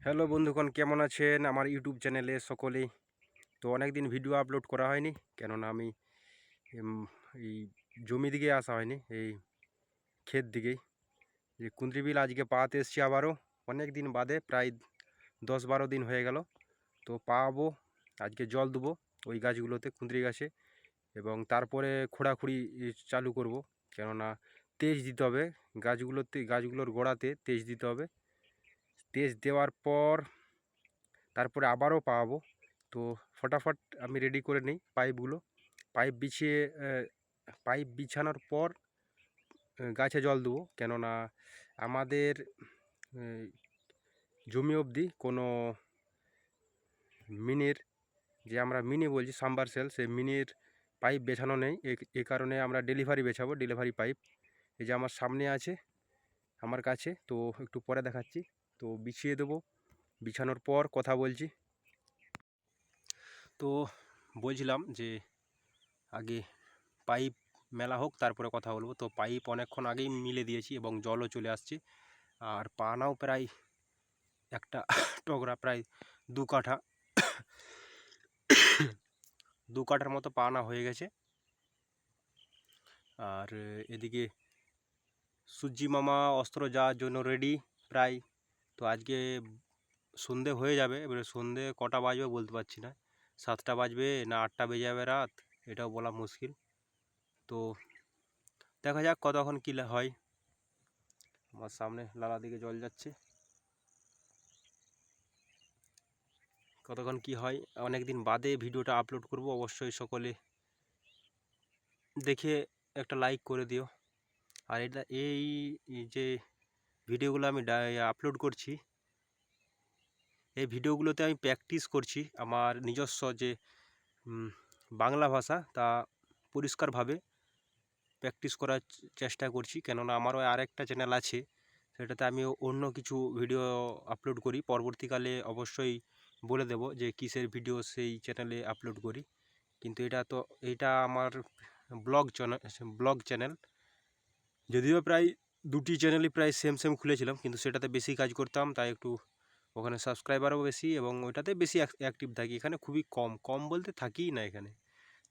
Hello বন্ধুগণ, কেমন আছেন আমার ইউটিউব চ্যানেলে সকলেই? তো অনেক দিন ভিডিও আপলোড করা হয়নি, কেননা আমি উম, এই জমি দিকে আসা হয়নি, এই ক্ষেত দিকেই। যে কুঁদরি বিল আজকে পাতে এসছি আবারও, অনেক দিন বাদে, প্রায় 10-12 দিন হয়ে গেল। তো পাবো, আজকে জল দেবো ওই গাছগুলোতে, কুঁদরি গাছে, এবং তারপরে খোঁড়াখুড়ি চালু করব। কেননা তেজ দিতে হবে গাছগুলোর গোড়াতে তেজ দিতে হবে। তেজ দেওয়ার পর তারপরে আবারও পাওয়াবো। তো ফটাফট আমি রেডি করে নিই পাইপগুলো। পাইপ বিছিয়ে পাইপ বিছানোর পর গাছে জল দেবো। কেননা আমাদের জমি অবধি কোনো মিনির, যে আমরা মিনি বলছি সাবমার্সেল, সেই মিনির পাইপ বেছানো নেই। এ কারণে আমরা ডেলিভারি বেছাবো, ডেলিভারি পাইপ। এই যে আমার সামনে আছে আমার কাছে, তো একটু পরে দেখাচ্ছি। তো বিছিয়ে দেবো, বিছানোর পর কথা বলছি। তো বলছিলাম যে আগে পাইপ মেলা হোক, তারপরে কথা বলবো। তো পাইপ অনেকক্ষণ আগেই মিলে দিয়েছি এবং জলও চলে আসছে। আর পানাও প্রায় একটা টগরা প্রায় 2 কাঠা 2 কাঠার মতো পানা হয়ে গেছে। আর এদিকে সূর্যি মামা অস্ত্র যাওয়ার জন্য রেডি প্রায়। তো আজকে সন্ধে হয়ে যাবে, এবারে সন্ধে কটা বাজবে বলতে পারছি না। 7টা বাজবে না 8টা বেজে যাবে রাত, এটাও বলা মুশকিল। তো দেখা যাক কতক্ষণ কী হয়। আমার সামনে লালা দিকে জল যাচ্ছে, কতক্ষণ কি হয়। অনেক দিন বাদে ভিডিওটা আপলোড করব, অবশ্যই সকলে দেখে একটা লাইক করে দিও। আর এটা এই যে ভিডিওগুলো আমি আপলোড করছি, এই ভিডিওগুলোতে আমি প্র্যাকটিস করছি আমার নিজস্ব যে বাংলা ভাষা, তা পরিষ্কারভাবে প্র্যাকটিস করার চেষ্টা করছি। কেননা আমারও আরেকটা চ্যানেল আছে, সেটাতে আমি অন্য কিছু ভিডিও আপলোড করি। পরবর্তীকালে অবশ্যই বলে দেব যে কিসের ভিডিও সেই চ্যানেলে আপলোড করি। কিন্তু এটা আমার ব্লগ চ্যানেল। যদিও প্রায় দুটি চ্যানেলই প্রায় সেম খুলেছিলাম, কিন্তু সেটাতে বেশি কাজ করতাম, তাই একটু ওখানে সাবস্ক্রাইবারও বেশি এবং ওইটাতে বেশি অ্যাক্টিভ থাকি। এখানে খুবই কম বলতে থাকিই না এখানে।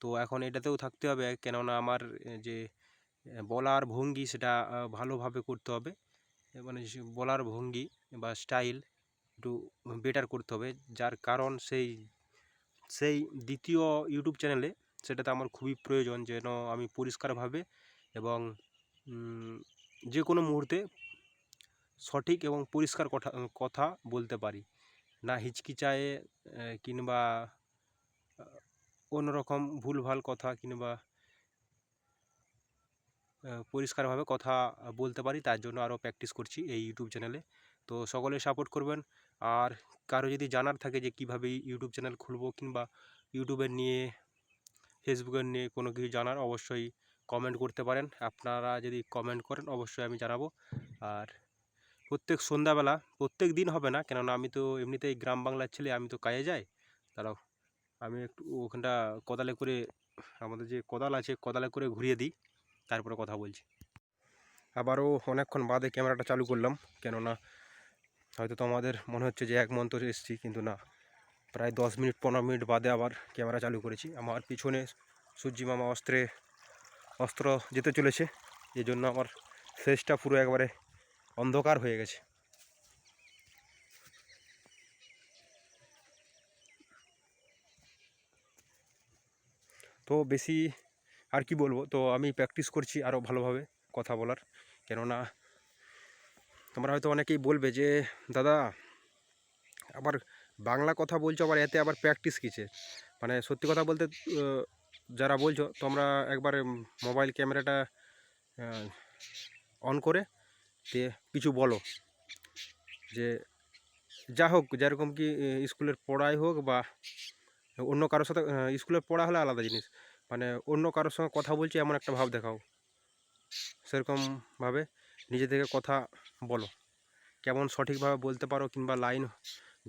তো এখন এটাতেও থাকতে হবে, কেননা আমার যে বলার ভঙ্গি সেটা ভালোভাবে করতে হবে। মানে বলার ভঙ্গি বা স্টাইল একটু বেটার করতে হবে, যার কারণ সেই দ্বিতীয় ইউটিউব চ্যানেলে সেটাতে আমার খুবই প্রয়োজন, যেন আমি পরিষ্কারভাবে এবং যে কোনো মুহূর্তে সঠিক এবং পরিষ্কার কথা বলতে পারি, না হিচকিচায়ে কিংবা অন্যরকম ভুলভাল কথা, কিংবা পরিষ্কারভাবে কথা বলতে পারি। তার জন্য আরও প্র্যাকটিস করছি এই ইউটিউব চ্যানেলে। তো সকলে সাপোর্ট করবেন। আর কারো যদি জানার থাকে যে কীভাবে ইউটিউব চ্যানেল খুলবো, কিংবা ইউটিউবের নিয়ে, ফেসবুকের নিয়ে কোনো কিছু জানার, অবশ্যই কমেন্ট করতে পারেন। আপনারা যদি কমেন্ট করেন অবশ্যই আমি জানাবো। আর প্রত্যেক সন্ধ্যাবেলা, প্রত্যেক দিন হবে না, কেননা আমি তো এমনিতেই গ্রাম বাংলার ছেলে, আমি তো কাজে যাই। তারাও আমি একটু ওখানটা কোদালে করে, আমাদের যে কোদাল আছে, কোদালে করে ঘুরিয়ে দিই, তারপরে কথা বলছি। আবারও অনেকক্ষণ বাদে ক্যামেরাটা চালু করলাম, কেননা হয়তো তোমাদের মনে হচ্ছে যে এক মন্তরে এসেছি, কিন্তু না, প্রায় 10-15 মিনিট বাদে আবার ক্যামেরা চালু করেছি। আমার পিছনে সূর্যি মামা অস্ত্র যেতে চলেছে, এই জন্য আমার ফেসটা পুরো একবারে অন্ধকার হয়ে গেছে। তো বেশি আর কি বলবো, তো আমি প্র্যাকটিস করছি আরও ভালোভাবে কথা বলার। কেননা তোমরা হয়তো অনেকেই বলবে যে দাদা আবার বাংলা কথা বলছো, আবার এতে আবার প্র্যাকটিস কিসের? মানে সত্যি কথা বলতে, যারা বলছো তোমরা একবার মোবাইল ক্যামেরাটা অন করে দিয়ে কিছু বলো, যে যা হোক, যেরকম কি স্কুলের পড়াই হোক বা অন্য কারোর সাথে, স্কুলের পড়া হলে আলাদা জিনিস, মানে অন্য কারোর সঙ্গে কথা বলছি এমন একটা ভাব দেখাও। সেরকমভাবে নিজে থেকে কথা বলো, কেমন সঠিকভাবে বলতে পারো, কিংবা লাইন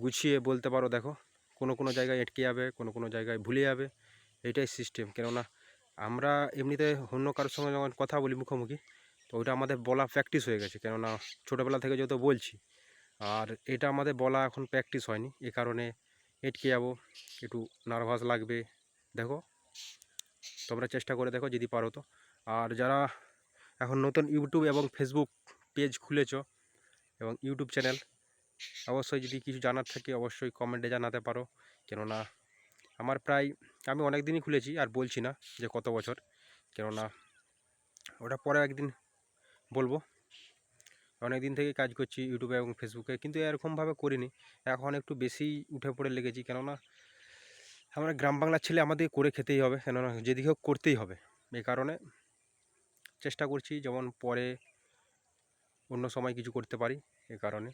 গুছিয়ে বলতে পারো। দেখো, কোনো জায়গায় আটকে যাবে, কোনো জায়গায় ভুলে যাবে, এটাই সিস্টেম। কেননা আমরা এমনিতে অন্য কারোর সঙ্গে যখন কথা বলি মুখোমুখি, তো ওইটা আমাদের বলা প্র্যাকটিস হয়ে গেছে, কেননা ছোটোবেলা থেকে যত বলছি। আর এটা আমাদের বলা এখন প্র্যাকটিস হয়নি, এ কারণে এটকে যাবো, একটু নার্ভাস লাগবে। দেখো, তোমরা চেষ্টা করে দেখো যদি পারো তো। আর যারা এখন নতুন ইউটিউব এবং ফেসবুক পেজ খুলেছ এবং ইউটিউব চ্যানেল, অবশ্যই যদি কিছু জানার থাকে অবশ্যই কমেন্টে জানাতে পারো। কেননা আমার প্রায়, আমি অনেক দিনই খুলেছি আর বলছি না যে কত বছর, কেননা ওটা পরে একদিন বলবো। অনেক দিন থেকে কাজ করছি ইউটিউবে এবং ফেসবুকে, কিন্তু এরকমভাবে করিনি, এখন একটু বেশি উঠে পড়ে লেগেছি। কেননা আমরা গ্রাম বাংলার ছেলে, আমাদের করে খেতেই হবে, কেননা যেদিকে হোক করতেই হবে। এই কারণে চেষ্টা করছি যেমন পরে অন্য সময় কিছু করতে পারি, এই কারণে।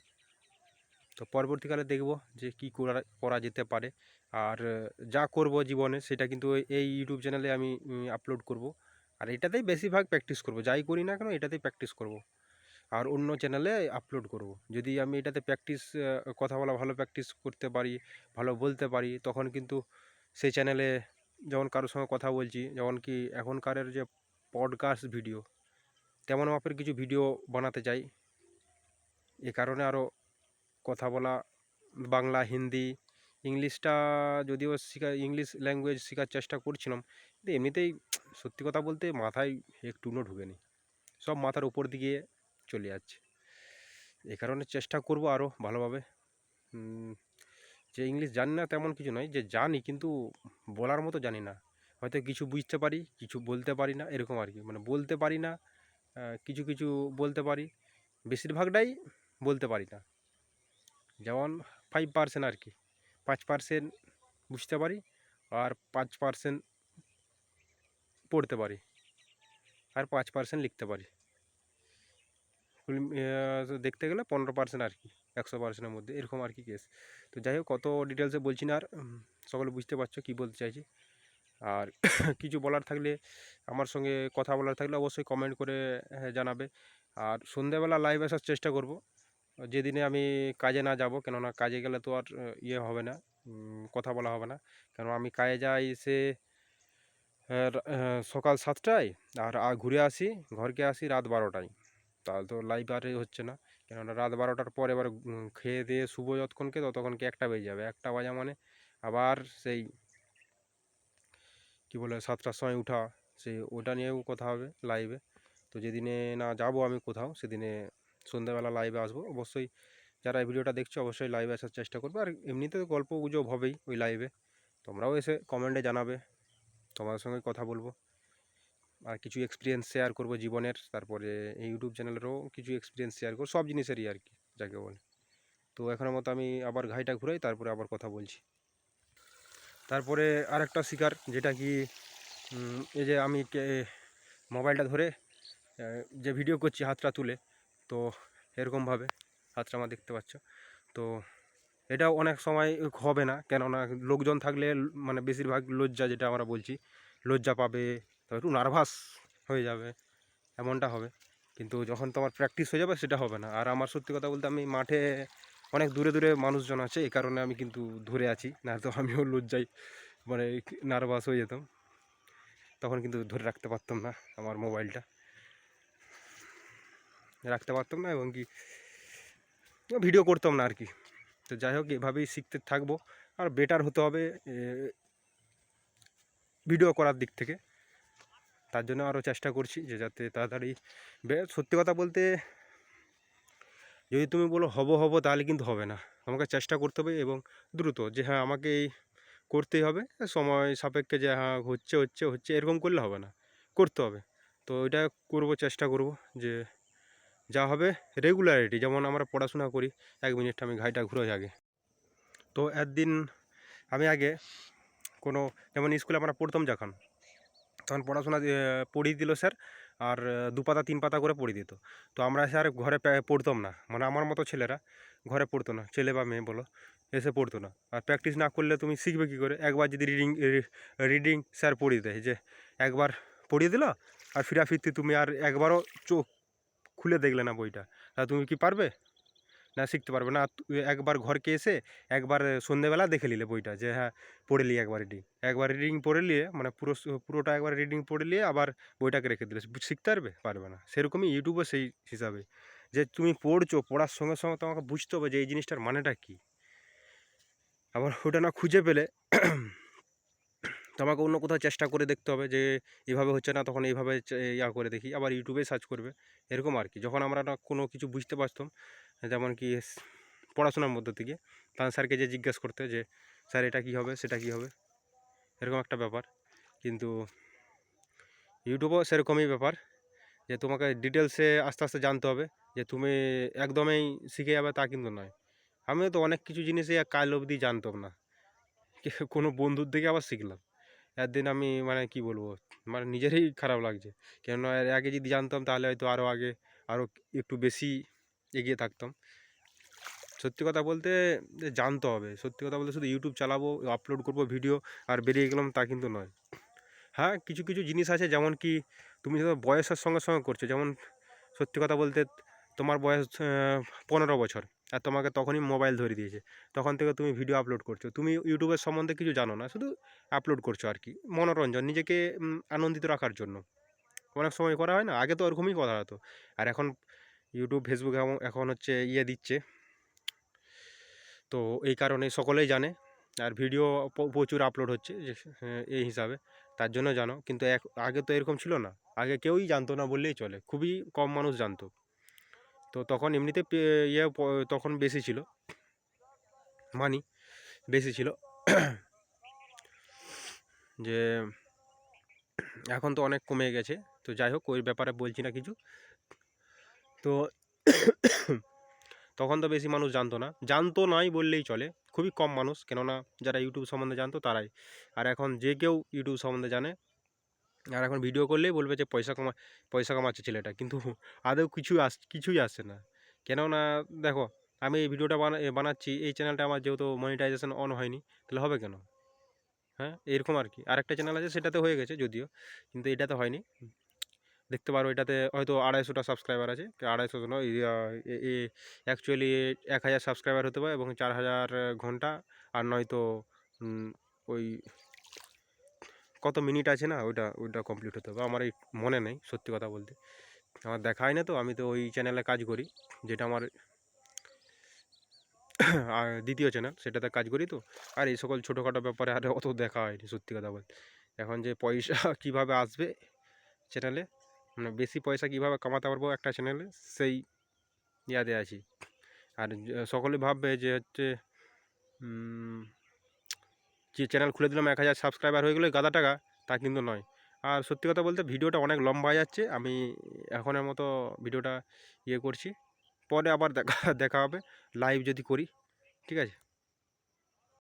তো পরবর্তীকালে দেখব যে কী করা যেতে পারে। আর যা করব জীবনে সেটা কিন্তু এই ইউটিউব চ্যানেলে আমি আপলোড করব। আর এটাতেই বেশিরভাগ প্র্যাকটিস করব, যাই করি না কেন এটাতেই প্র্যাকটিস করব। আর অন্য চ্যানেলে আপলোড করব। যদি আমি এটাতে প্র্যাকটিস, কথা বলা ভালো প্র্যাকটিস করতে পারি, ভালো বলতে পারি, তখন কিন্তু সেই চ্যানেলে যেমন কারোর সঙ্গে কথা বলছি, যেমন কি এখনকারের যে পডকাস্ট ভিডিও, তেমন মাপের কিছু ভিডিও বানাতে চাই। এ কারণে আরও কথা বলা, বাংলা, হিন্দি, ইংলিশটা যদিও ইংলিশ ল্যাঙ্গুয়েজ শেখার চেষ্টা করছিলাম, কিন্তু এমনিতেই সত্যি কথা বলতে মাথায় একটুও ঢুকেনি, সব মাথার উপর দিকে চলে যাচ্ছে। এই কারণে চেষ্টা করব আরও ভালোভাবে। যে ইংলিশ জানি না তেমন কিছু নয়, যে জানি কিন্তু বলার মতো জানি না, হয়তো কিছু বুঝতে পারি কিছু বলতে পারি না, এরকম আর কি। মানে বলতে পারি না, কিছু কিছু বলতে পারি, বেশিরভাগটাই বলতে পারি না। যেমন 5% আর কি, 5% বুঝতে পারি, আর 5% পড়তে পারি, আর 5% লিখতে পারি। দেখতে গেলে 15% আর কি, 100%-এর মধ্যে এরকম আর কি কেস। তো যাই হোক, কত ডিটেলসে বলছি না, আর সকলে বুঝতে পারছো কী বলতে চাইছি। আর কিছু বলার থাকলে, আমার সঙ্গে কথা বলার থাকলে অবশ্যই কমেন্ট করে জানাবে। আর সন্ধ্যেবেলা লাইভ আসার চেষ্টা করব, যেদিনে আমি কাজে না যাব, কেননা কাজে গেলে তো আর ইয়ে হবে না, কথা বলা হবে না। কেন আমি কাজে যাই সে সকাল 7টায়, আর ঘুরে আসি, ঘরকে আসি রাত 12টায়। তাহলে তো লাইভ আর হচ্ছে না, কেননা রাত 12টার পর এবার খেয়ে দিয়ে শুবো যতক্ষণকে, ততক্ষণকে 1টা বেজে যাবে। 1টা বাজা মানে আবার সেই কী বলে 7টার সময় উঠা, সেই ওটা নিয়েও কথা হবে লাইভে। তো যেদিনে না যাব আমি কোথাও, সেদিনে সন্ধ্যাবেলা লাইভে আসবো। অবশ্যই যারা এই ভিডিওটা দেখছো অবশ্যই লাইভে আসার চেষ্টা করবে। আর এমনিতে গল্প গুজব হবেই ওই লাইভে, তোমরাও এসে কমেন্টে জানাবে, তোমাদের সঙ্গে কথা বলবো, আর কিছু এক্সপিরিয়েন্স শেয়ার করব জীবনের। তারপরে এই ইউটিউব চ্যানেলেরও কিছু এক্সপিরিয়েন্স শেয়ার করব, সব জিনিসেরই আর কি, যাকে বলে। তো এখনের মতো আমি আবার ঘাইটা ঘুরাই, তারপরে আবার কথা বলছি। তারপরে আরেকটা শিকার, যেটা কি এই যে আমি মোবাইলটা ধরে যে ভিডিও করছি হাতটা তুলে, তো এরকমভাবে হাতটা আমার দেখতে পাচ্ছ। তো এটা অনেক সময় হবে না, কেননা লোকজন থাকলে মানে বেশিরভাগ লজ্জা, যেটা আমরা বলছি, লজ্জা পাবে, তো একটু নার্ভাস হয়ে যাবে, এমনটা হবে। কিন্তু যখন তোমার প্র্যাকটিস হয়ে যাবে সেটা হবে না। আর আমার সত্যি কথা বলতে, আমি মাঠে অনেক দূরে দূরে মানুষজন আছে, এই কারণে আমি কিন্তু ধরে আছি, না তো আমিও লজ্জায় মানে নার্ভাস হয়ে যেতাম, তখন কিন্তু ধরে রাখতে পারতাম না, আমার মোবাইলটা রাখতে পারতাম না, এবং কি ভিডিও করতাম না আর কি। তো যাই হোক, এভাবেই শিখতে থাকবো, আর বেটার হতে হবে ভিডিও করার দিক থেকে। তার জন্য আরও চেষ্টা করছি যে যাতে তাড়াতাড়ি সত্যি কথা বলতে, যদি তুমি বলো হব তাহলে কিন্তু হবে না, আমাকে চেষ্টা করতে হবে এবং দ্রুত, যে হ্যাঁ আমাকে এই করতেই হবে, সময় সাপেক্ষে, যে হ্যাঁ হচ্ছে এরকম করলে হবে না, করতে হবে। তো এটা করব, চেষ্টা করব যে যা হবে রেগুলারিটি, যেমন আমরা পড়াশোনা করি। 1 মিনিট আমি ঘাইটা ঘুরে আগে। তো একদিন আমি আগে কোনো, যেমন স্কুলে আমরা পড়তাম যখন, তখন পড়াশোনা পড়িয়ে দিল স্যার, আর 2 পাতা 3 পাতা করে পড়িয়ে দিত। তো আমরা স্যার ঘরে পড়তাম না, মানে আমার মতো ছেলেরা ঘরে পড়তো না, ছেলে বা মেয়ে বলো, এসে পড়তো না। আর প্র্যাকটিস না করলে তুমি শিখবে কী করে? একবার যদি রিডিং স্যার পড়িয়ে দেয়, যে একবার পড়িয়ে দিল, আর ফিরতি তুমি আর একবারও চোখ খুলে দেখলে না বইটা, তা তুমি কি পারবে? না, শিখতে পারবে না। একবার ঘরকে এসে একবার সন্ধেবেলা দেখে নিলে বইটা, যে হ্যাঁ পড়ে নিয়ে একবার রিডিং পড়ে নিয়ে, মানে পুরোটা একবার রিডিং পড়ে নিয়ে আবার বইটাকে রেখে দিলে শিখতে পারবে না। সেরকমই ইউটিউবও সেই হিসাবে, যে তুমি পড়ছো, পড়ার সঙ্গে সঙ্গে তোমাকে বুঝতে হবে যে এই জিনিসটার মানেটা কী। আবার ওটা না খুঁজে পেলে তোমাকে অন্য কোথাও চেষ্টা করে দেখতে হবে যে এভাবে হচ্ছে না, তখন এইভাবে ইয়া করে দেখি, আবার ইউটিউবে সার্চ করবে, এরকম আর কি। যখন আমরা না কোনো কিছু বুঝতে পারতাম, যেমন কি পড়াশোনার মধ্যে থেকে, তখন স্যারকে যে জিজ্ঞেস করতে যে স্যার এটা কী হবে, সেটা কী হবে, এরকম একটা ব্যাপার। কিন্তু ইউটিউবও সেরকমই ব্যাপার, যে তোমাকে ডিটেলসে আস্তে আস্তে জানতে হবে, যে তুমি একদমই শিখে যাবে তা কিন্তু নয়। আমিও তো অনেক কিছু জিনিসই কাল অবধি জানতাম না, কোনো বন্ধুর থেকে আবার শিখলাম। একদিন আমি মানে কি বলবো, মানে নিজেরই খারাপ লাগছে, কেননা এর আগে যদি জানতাম তাহলে হয়তো আরও আগে আরও একটু বেশি এগিয়ে থাকতাম। সত্যি কথা বলতে যে জানতে হবে, সত্যি কথা বলতে শুধু ইউটিউব চালাবো, আপলোড করব ভিডিও আর বেরিয়ে গেলাম তা কিন্তু নয়। হ্যাঁ, কিছু কিছু জিনিস আছে, যেমন কি তুমি যখন বয়সের সঙ্গে সঙ্গে করছো, যেমন সত্যি কথা বলতে তোমার বয়স 15 বছর, আর তোমাকে তখনই মোবাইল ধরে দিয়েছে, তখন থেকে তুমি ভিডিও আপলোড করছো, তুমি ইউটিউবের সম্বন্ধে কিছু জানো না, শুধু আপলোড করছো আর কি, মনোরঞ্জন, নিজেকে আনন্দিত রাখার জন্য। অনেক সময় করা হয় না, আগে তো ওরকমই করা হতো। আর এখন ইউটিউব ফেসবুক এখন হচ্ছে ইয়ে দিচ্ছে, তো এই কারণে সকলেই জানে, আর ভিডিও প্রচুর আপলোড হচ্ছে যে এই হিসাবে, তার জন্য জানো। কিন্তু আগে তো এরকম ছিল না, আগে কেউই জানতো না বললেই চলে, খুবই কম মানুষ জানতো। তো তখন এমনিতে তখন বেশি ছিল, মানি বেশি ছিল। যে এখন তো অনেক কমে গেছে, তো যাই হোক ওই ব্যাপারে বলছি না কিছু। তো তখন তো বেশি মানুষ জানতো না, জানতো নাই বললেই চলে, খুবই কম মানুষ, কেননা যারা ইউটিউব সম্বন্ধে জানতো তারাই। আর এখন যে কেউ ইউটিউব সম্বন্ধে জানে, আর এখন ভিডিও করলেই বলবে যে পয়সা কামাচ্ছে ছেলেটা, কিন্তু আদৌ কিছুই আসছে না। কেননা দেখো, আমি এই ভিডিওটা বানাচ্ছি, এই চ্যানেলটা আমার যেহেতু মনিটাইজেশন অন হয়নি, তাহলে হবে কেন? হ্যাঁ, এরকম আর কি। আরেকটা চ্যানেল আছে, সেটাতে হয়ে গেছে যদিও, কিন্তু এটাতে হয়নি। দেখতে পারো, এটাতে হয়তো 250টা সাবস্ক্রাইবার আছে, 250 নয়, অ্যাকচুয়ালি 1000 সাবস্ক্রাইবার হতে পারে এবং 4000 ঘন্টা, আর নয়তো ওই কত মিনিট আছে না, ওইটা কমপ্লিট হতে হবে। আমার এই মনে নেই সত্যি কথা বলতে, আমার দেখা হয় না, তো আমি তো ওই চ্যানেলে কাজ করি, যেটা আমার দ্বিতীয় চ্যানেল, সেটাতে কাজ করি। তো আর এই সকল ছোটোখাটো ব্যাপারে আর অত দেখা হয়নি সত্যি কথা বলতে। এখন যে পয়সা কীভাবে আসবে চ্যানেলে, মানে বেশি পয়সা কীভাবে কামাতে পারবো একটা চ্যানেলে, সেই ইয়াদে আছি। আর সকলে ভাববে যে হচ্ছে যে চ্যানেল খুলে দিলাম 1000 সাবস্ক্রাইবার হয়ে গেলে গাদা টাকা, তা কিন্তু নয়। আর সত্যি কথা বলতে ভিডিওটা অনেক লম্বা হয়ে যাচ্ছে, আমি এখনের মতো ভিডিওটা করছি, পরে আবার দেখা হবে লাইভ যদি করি, ঠিক আছে।